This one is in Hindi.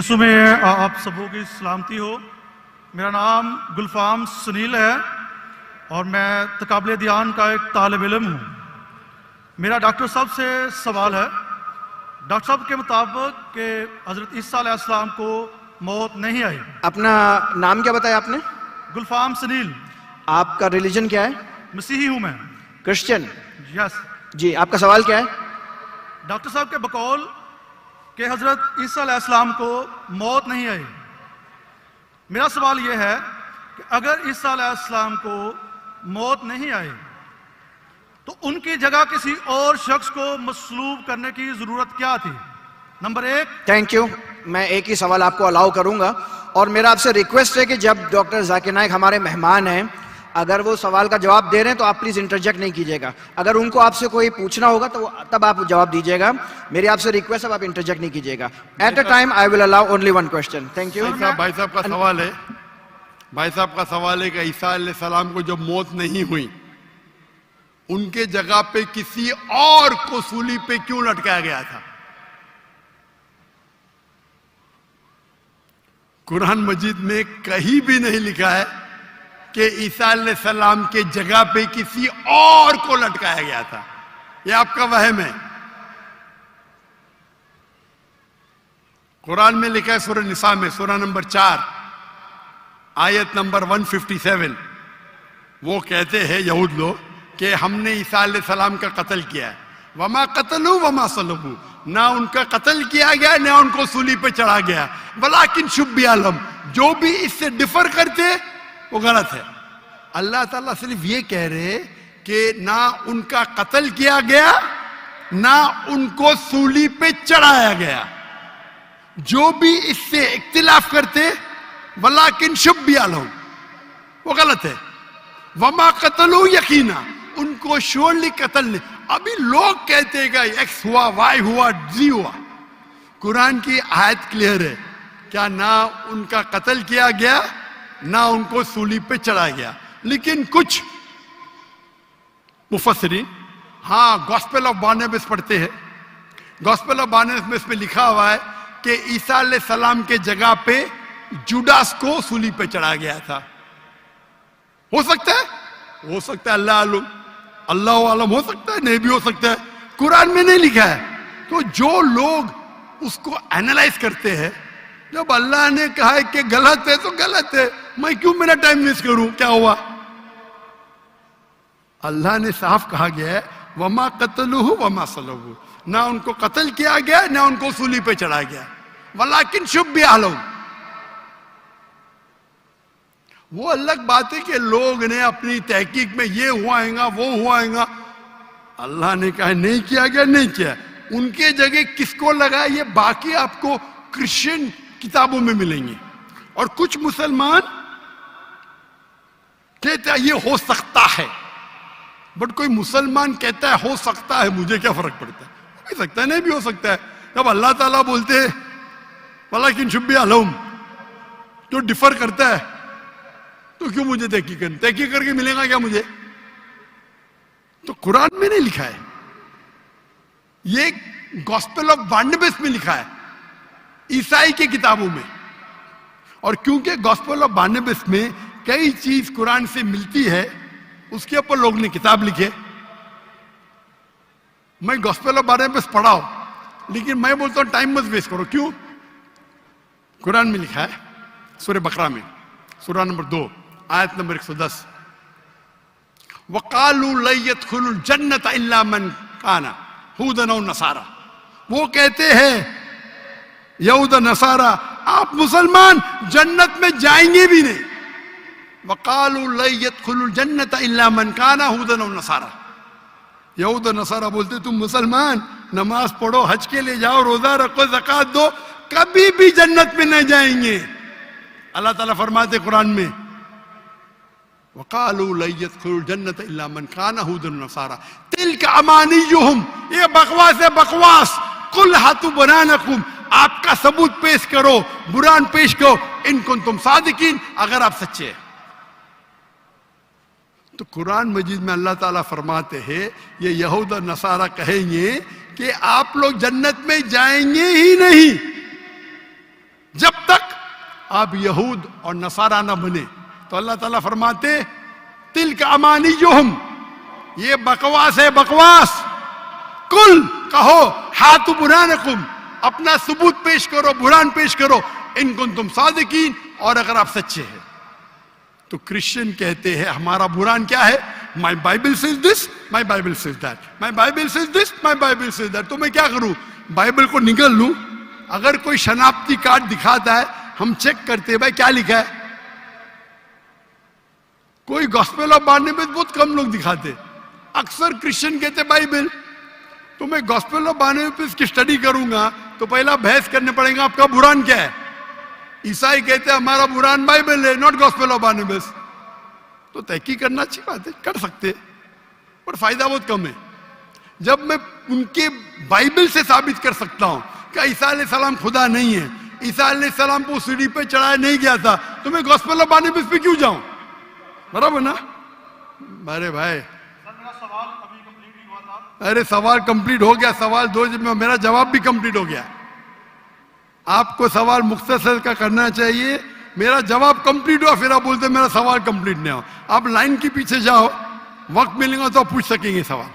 यीशु में आप सबों की सलामती हो। मेरा नाम गुलफाम सुनील है और मैं तकाबले ध्यान का एक तालिब इल्म हूँ। मेरा डॉक्टर साहब से सवाल है। डॉक्टर साहब के मुताबिक कि हज़रत ईसा अलैहिस्सलाम को मौत नहीं आई। अपना नाम क्या बताया आपने? गुलफाम सुनील। आपका रिलीजन क्या है? मसीही हूँ मैं। क्रिश्चियन? यस जी। आपका सवाल क्या है? डॉक्टर साहब के बकौल कि हज़रत ईसा अलैहिस्सलाम को मौत नहीं आई। मेरा सवाल यह है कि अगर ईसा अलैहिस्सलाम को मौत नहीं आई तो उनकी जगह किसी और शख्स को मसलूब करने की जरूरत क्या थी? नंबर एक। Thank you. मैं एक ही सवाल आपको अलाउ करूंगा और मेरा आपसे रिक्वेस्ट है कि जब डॉक्टर जाकिर नाइक हमारे मेहमान हैं, अगर वो सवाल का जवाब दे रहे हैं तो आप प्लीज इंटरजेक्ट नहीं कीजिएगा। अगर उनको आपसे कोई पूछना होगा तो तब आप जवाब दीजिएगा। मेरी आपसे रिक्वेस्ट है, आप इंटरजेक्ट नहीं कीजिएगा। At a time I will allow only one question. Thank you. भाई साहब का सवाल है, भाई साहब का सवाल है कि ईसा अलैहिस्सलाम को जब मौत नहीं हुई, उनके जगह पे किसी और को सूली पे क्यों लटकाया गया था? कुरान मजीद में कहीं भी नहीं लिखा है कि ईसा अलैहिस्सलाम के जगह पे किसी और को लटकाया गया था। यह आपका वहम है। कुरान में लिखा है सूरह निसा में, सूरह नंबर 4 आयत नंबर 157, वो कहते हैं यहूद लोग कि हमने ईसा अलैहिस्सलाम का कत्ल किया है। वमा कतलू वमा सलबू, ना उनका कत्ल किया गया ना उनको सूली पे चढ़ा गया। वलाकिन शुब्बी आलम, जो भी इससे डिफर करते वो गलत है। अल्लाह ताला सिर्फ ये कह रहे कि ना उनका कत्ल किया गया ना उनको सूली पे चढ़ाया गया। जो भी इससे इख्तिलाफ करते वलाकिन शुब्बी आलम, वो गलत है। वमा कतलू यकीना, उनको श्योरली कत्ल नहीं। अभी लोग कहते हैं एक्स हुआ, वाई हुआ, जी हुआ। कुरान की आयत क्लियर है, क्या ना उनका कत्ल किया गया ना उनको सूली पे चढ़ाया गया। लेकिन कुछ मुफस्सिरीन हाँ गॉस्पेल ऑफ बारनबास पढ़ते हैं। गॉस्पेल ऑफ बारनबास में लिखा हुआ है कि ईसा अलैहिस्सलाम के जगह पे जुडास को सूली पे चढ़ाया गया था। हो सकता है, हो सकता है, अल्लाह आलम, हो सकता है, नहीं भी हो सकता है। कुरान में नहीं लिखा है। तो जो लोग उसको एनालाइज करते हैं, जब अल्लाह ने कहा है कि गलत है तो गलत है, मैं क्यों मेरा टाइम वेस्ट करूं? क्या हुआ? अल्लाह ने साफ कहा गया है वमा कतलुहु वमा सलबू, ना उनको कत्ल किया गया ना उनको सूली पे चढ़ाया गया। वलाकिन शुब्बी आलम, वो अलग बात है कि लोग ने अपनी तहकीक में ये हुआएगा वो हुआएगा। अल्लाह ने कहा नहीं किया गया, नहीं किया। उनके जगह किसको लगा, ये बाकी आपको क्रिश्चियन किताबों में मिलेंगे। और कुछ मुसलमान कहते हैं ये हो सकता है, बट कोई मुसलमान कहता है हो सकता है, मुझे क्या फर्क पड़ता है? हो भी सकता है, नहीं भी हो सकता है। जब अल्लाह ताला बोलते हैं वलाकिन शुब्बी आलम, जो डिफर करता है तो क्यों मुझे तहकीक करके मिलेगा क्या मुझे? तो कुरान में नहीं लिखा है, ये गॉस्पेल ऑफ बारनबास में लिखा है, ईसाई की किताबों में। और क्योंकि गॉस्पेल ऑफ बारनबास में कई चीज कुरान से मिलती है, उसके ऊपर लोग ने किताब लिखे। मैं गॉस्पेल ऑफ बारनबास पढ़ा हूं, लेकिन मैं बोलता हूं टाइम मत वेस्ट करो। क्यों? कुरान में लिखा है सूरह बकरा में, सूरह नंबर 2 आयत नंबर 110, वक़ालू ला यदखुलुल जन्नत इल्ला मन काना हुदन और नसारा। वो कहते हैं यहूद नसारा, आप मुसलमान जन्नत में जाएंगे भी नहीं। वक़ालू ला यदखुलुल जन्नत इल्ला मन काना हुदन और नसारा। यहूद नसारा बोलते तुम मुसलमान नमाज पढ़ो, हज के लिए जाओ, रोजा रखो, ज़कात दो, कभी भी जन्नत में नहीं जाएंगे। अल्लाह ताला फरमाते कुरान में वक़ालू ला यदखुलुल जन्नत इल्ला मन काना हुदन नसारा तिल्का अमानियुहुम, ये बकवास है, बकवास। कुल हातु बनानकुम, आपका सबूत पेश करो, बुरान पेश करो, इन कुंतुम सादिकीन, अगर आप सच्चे हैं। तो कुरान मजीद में अल्लाह ताला फरमाते हैं ये यहूद और नसारा कहेंगे कि आप लोग जन्नत में जाएंगे ही नहीं, आप यहूद और नसारा ना बने। तो अल्लाह ताला फरमाते तिल का अमानी जो हम, ये बकवास है, बकवास। कुल कहो हाथु बुरानकुम, अपना सबूत पेश करो, बुरान पेश करो, इनको तुम सादिकीन, और अगर आप सच्चे हैं। तो क्रिश्चियन कहते हैं हमारा बुरान क्या है? माई Bible says this, my Bible says that, my Bible says this, my Bible says that. तो मैं क्या करूं? बाइबल को निकल लूं? अगर कोई शनाख्ती कार्ड दिखाता है, हम चेक करते हैं भाई क्या लिखा है। कोई गॉस्पेल ऑफ बारनबास बहुत कम लोग दिखाते, अक्सर क्रिश्चियन कहते बाइबल। तो मैं गॉस्पेल ऑफ बारनबास की स्टडी करूंगा तो पहला बहस करने पड़ेगा आपका बुरान क्या है। ईसाई कहते हैं हमारा बुरान बाइबल है, नॉट गॉस्पेल ऑफ बारनबास। तो तहकीक करना अच्छी बात है, कर सकते हैं, पर फायदा बहुत कम है। जब मैं उनके बाइबल से साबित कर सकता हूं कि ईसा अलैहिस्सलाम खुदा नहीं है, ईसा अलैहिस्सलाम को सीढ़ी पे चढ़ाया नहीं गया था, तो मैं गॉस्पेल ऑफ बारनबास पे क्यों जाऊं? बराबर ना? अरे भाई, मेरा सवाल अभी कंप्लीट नहीं हुआ था। अरे सवाल कंप्लीट हो गया, सवाल दो में मेरा जवाब भी कंप्लीट हो गया। आपको सवाल मुख्तसर का करना चाहिए, मेरा जवाब कंप्लीट हुआ, फिर आप बोलते मेरा सवाल कंप्लीट नहीं हुआ। आप लाइन के पीछे जाओ, वक्त मिलेगा तो आप पूछ सकेंगे सवाल।